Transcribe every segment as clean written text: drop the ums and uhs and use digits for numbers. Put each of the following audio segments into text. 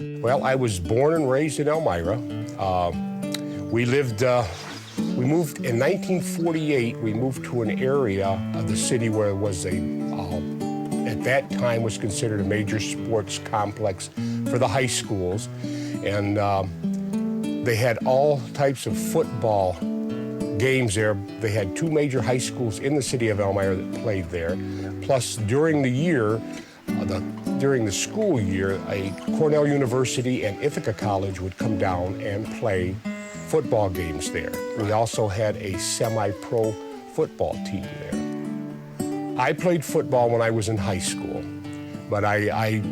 Well, I was born and raised in Elmira. We moved in 1948. We moved to an area of the city where it was at that time was considered a major sports complex for the high schools. And they had all types of football games there. They had two major high schools in the city of Elmira that played there. Plus, during the school year, a Cornell University and Ithaca College would come down and play football games there. We also had a semi-pro football team there. I played football when I was in high school, but I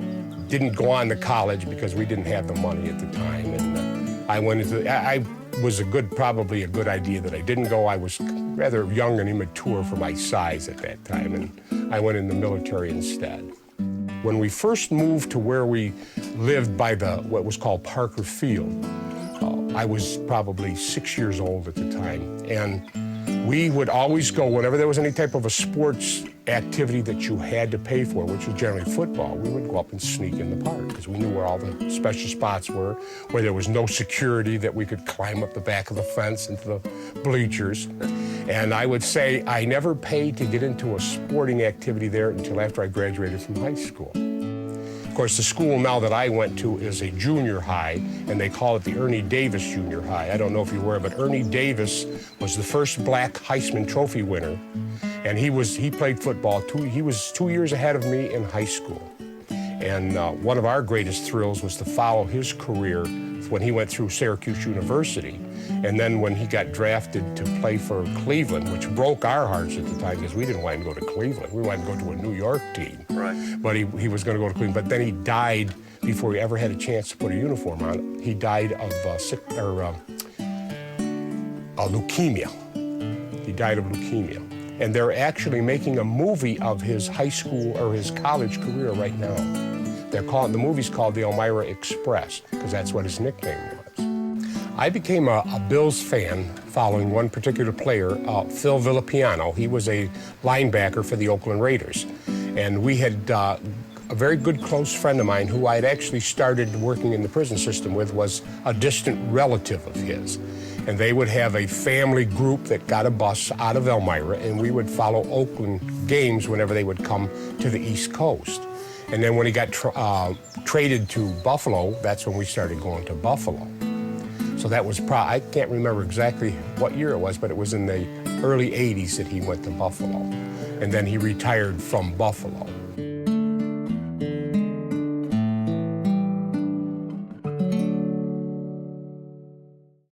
didn't go on to college because we didn't have the money at the time. And probably a good idea that I didn't go. I was rather young and immature for my size at that time, and I went in the military instead. When we first moved to where we lived by what was called Parker Field, I was probably 6 years old at the time, and we would always go whenever there was any type of a sports activity that you had to pay for, which was generally football. We would go up and sneak in the park because we knew where all the special spots were, where there was no security, that we could climb up the back of the fence into the bleachers. And I would say I never paid to get into a sporting activity there until after I graduated from high school. Of course, the school now that I went to is a junior high, and they call it the Ernie Davis Junior High. I don't know if you're aware, but Ernie Davis was the first black Heisman Trophy winner, and he played football. He was 2 years ahead of me in high school. And one of our greatest thrills was to follow his career when he went through Syracuse University. And then when he got drafted to play for Cleveland, which broke our hearts at the time because we didn't want him to go to Cleveland. We wanted to go to a New York team. Right. But he was going to go to Cleveland. But then he died before he ever had a chance to put a uniform on. He died of leukemia. He died of leukemia. And they're actually making a movie of his high school or his college career right now. The movie's called The Elmira Express, because that's what his nickname was. I became a Bills fan following one particular player, Phil Villapiano. He was a linebacker for the Oakland Raiders. And we had a very good close friend of mine who I had actually started working in the prison system with was a distant relative of his. And they would have a family group that got a bus out of Elmira, and we would follow Oakland games whenever they would come to the East Coast. And then when he got traded to Buffalo, that's when we started going to Buffalo. So that was I can't remember exactly what year it was, but it was in the early 80s that he went to Buffalo. And then he retired from Buffalo.